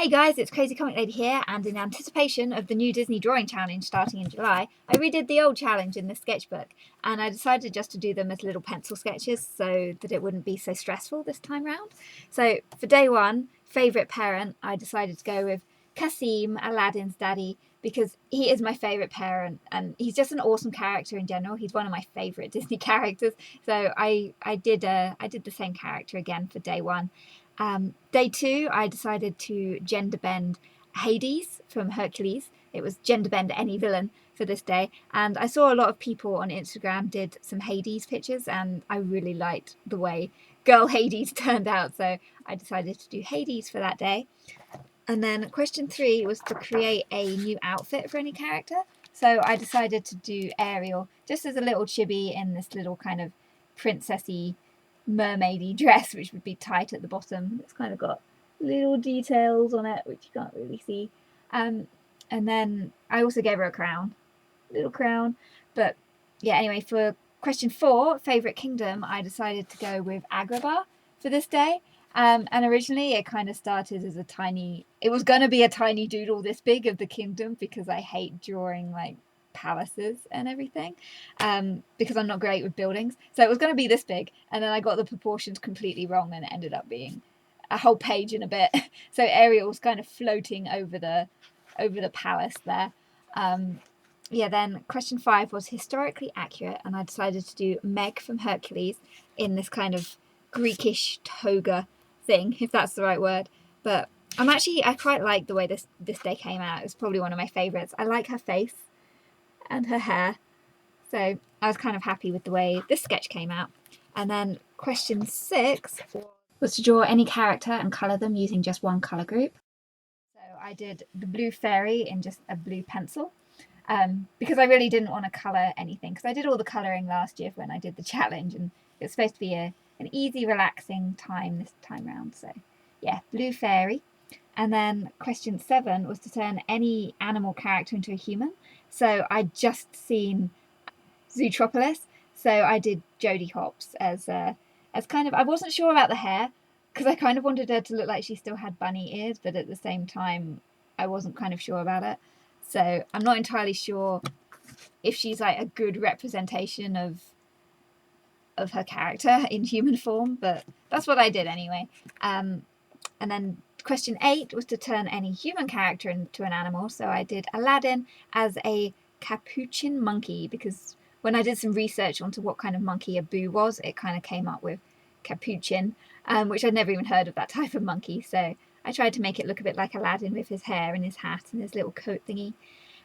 Hey guys, it's Crazy Comic Lady here, and in anticipation of the new Disney Drawing Challenge starting in July, I redid the old challenge in this sketchbook, and I decided just to do them as little pencil sketches so that it wouldn't be so stressful this time round. So for day one, favourite parent, I decided to go with Kasim, Aladdin's daddy, because he is my favourite parent, and he's just an awesome character in general. He's one of my favourite Disney characters, so I did the same character again for day one. Day two, I decided to gender bend Hades from Hercules. It was gender bend any villain for this day, and I saw a lot of people on Instagram did some Hades pictures, and I really liked the way girl Hades turned out, so I decided to do Hades for that day. And then question three was to create a new outfit for any character, so I decided to do Ariel just as a little chibi in this little kind of princessy mermaidy dress, which would be tight at the bottom. It's kind of got little details on it which you can't really see, and then I also gave her a little crown. But yeah, anyway, for question four, favorite kingdom, I decided to go with Agrabah for this day. And originally it kind of started as it was going to be a tiny doodle this big of the kingdom, because I hate drawing like palaces and everything, because I'm not great with buildings. So it was going to be this big, and then I got the proportions completely wrong, and it ended up being a whole page and a bit. So Ariel's kind of floating over the palace there. Yeah, then question five was historically accurate, and I decided to do Meg from Hercules in this kind of Greekish toga thing, if that's the right word. But I quite like the way this day came out. It's probably one of my favourites. I like her face and her hair, so I was kind of happy with the way this sketch came out. And then question six was to draw any character and colour them using just one colour group. So I did the blue fairy in just a blue pencil, because I really didn't want to colour anything, because I did all the colouring last year when I did the challenge, and it was supposed to be an easy, relaxing time this time round. So yeah, blue fairy. And then question seven was to turn any animal character into a human. So I'd just seen Zootropolis, so I did Jodie Hopps as kind of, I wasn't sure about the hair, because I kind of wanted her to look like she still had bunny ears, but at the same time I wasn't kind of sure about it. So I'm not entirely sure if she's like a good representation of her character in human form, but that's what I did anyway. And then question eight was to turn any human character into an animal, so I did Aladdin as a capuchin monkey, because when I did some research onto what kind of monkey a boo was, it kind of came up with capuchin, which I'd never even heard of that type of monkey, so I tried to make it look a bit like Aladdin with his hair and his hat and his little coat thingy.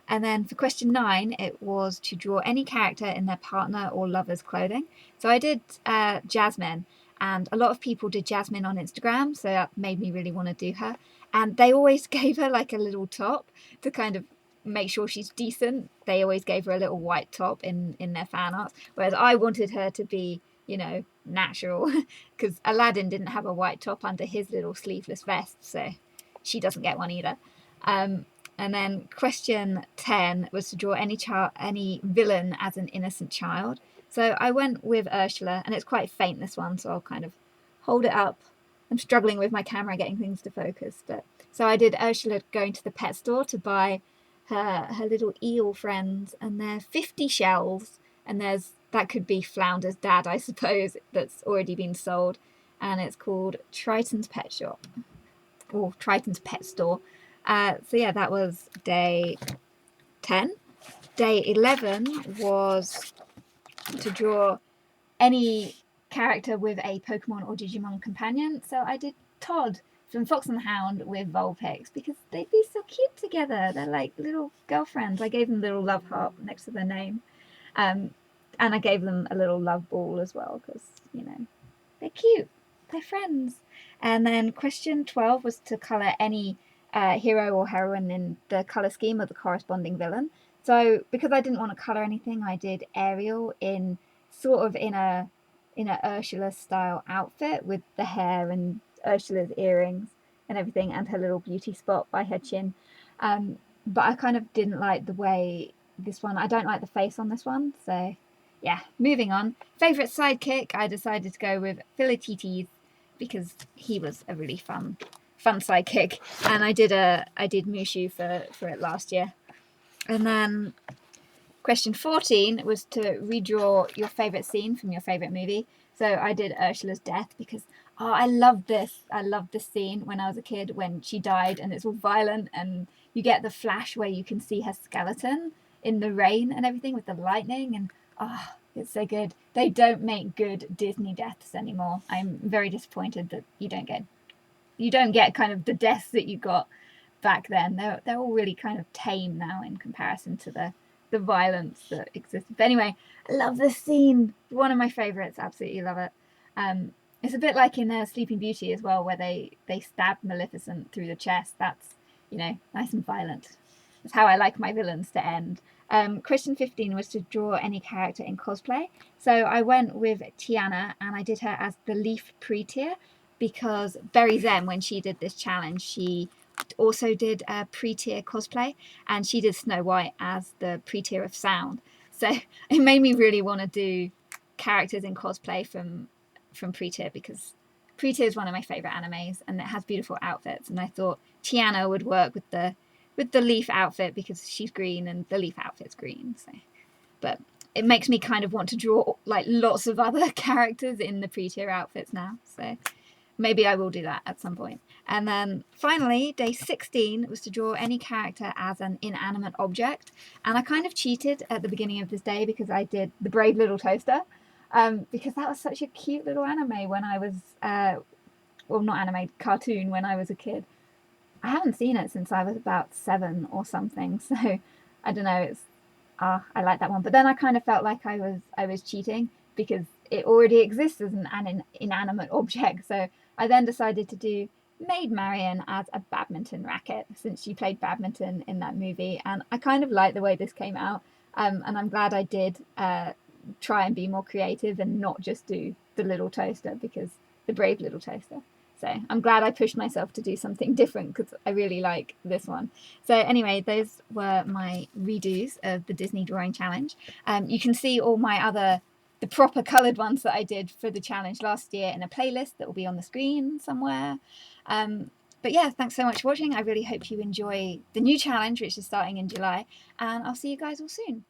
And then for question nine, it was to draw any character in their partner or lover's clothing. So I did Jasmine, and a lot of people did Jasmine on Instagram, so that made me really want to do her. And they always gave her like a little top to kind of make sure she's decent. They always gave her a little white top in their fan art, whereas I wanted her to be, natural, because Aladdin didn't have a white top under his little sleeveless vest, so she doesn't get one either. And then question 10 was to draw any villain as an innocent child. So I went with Ursula, and it's quite faint, this one, so I'll kind of hold it up. I'm struggling with my camera getting things to focus. But so I did Ursula going to the pet store to buy her little eel friends, and they're 50 shells, and that could be Flounder's dad, I suppose, that's already been sold, and it's called Triton's Pet Shop, or Triton's Pet Store. So yeah, that was day 10. Day 11 was to draw any character with a Pokemon or Digimon companion. So I did Todd from Fox and the Hound with Vulpix, because they'd be so cute together. They're like little girlfriends. I gave them a little love heart next to their name. And I gave them a little love ball as well, because, they're cute. They're friends. And then question 12 was to colour any hero or heroine in the colour scheme of the corresponding villain. So because I didn't want to colour anything, I did Ariel in a Ursula style outfit with the hair and Ursula's earrings and everything, and her little beauty spot by her chin. But I kind of didn't like the way this one, I don't like the face on this one, so yeah, moving on. Favourite sidekick, I decided to go with Philatites, because he was a really fun fun sidekick, and I did Mushu for it last year. And then question 14 was to redraw your favorite scene from your favorite movie. So I did Ursula's death because I loved this. I loved this scene when I was a kid when she died, and it's all violent, and you get the flash where you can see her skeleton in the rain and everything with the lightning, and it's so good. They don't make good Disney deaths anymore. I'm very disappointed that you don't get kind of the deaths that you got back then. They're all really kind of tame now in comparison to the violence that existed. But anyway, I love this scene. One of my favorites. Absolutely love it. It's a bit like in Sleeping Beauty as well, where they stab Maleficent through the chest. That's, nice and violent. That's how I like my villains to end. Question 15 was to draw any character in cosplay. So I went with Tiana, and I did her as the Leaf pre-tier because Berry Zem, when she did this challenge, she also did a pre-tier cosplay, and she did Snow White as the pre-tier of sound. So it made me really want to do characters in cosplay from pre-tier, because pre-tier is one of my favorite animes, and it has beautiful outfits, and I thought Tiana would work with the Leaf outfit because she's green and the Leaf outfit's green. So, but it makes me kind of want to draw like lots of other characters in the pre-tier outfits now. So maybe I will do that at some point. And then finally, day 16 was to draw any character as an inanimate object. And I kind of cheated at the beginning of this day because I did the Brave Little Toaster, because that was such a cute little anime when I was, well, not anime, cartoon when I was a kid. I haven't seen it since I was about 7 or something. So I don't know. I like that one. But then I kind of felt like I was cheating because it already exists as an inanimate object. So I then decided to do Maid Marian as a badminton racket, since she played badminton in that movie, and I kind of like the way this came out, and I'm glad I did try and be more creative and not just do the little toaster, because the Brave Little Toaster. So I'm glad I pushed myself to do something different because I really like this one. So anyway, those were my redos of the Disney Drawing Challenge. You can see all my the proper coloured ones that I did for the challenge last year in a playlist that will be on the screen somewhere. But yeah, thanks so much for watching. I really hope you enjoy the new challenge, which is starting in July, and I'll see you guys all soon.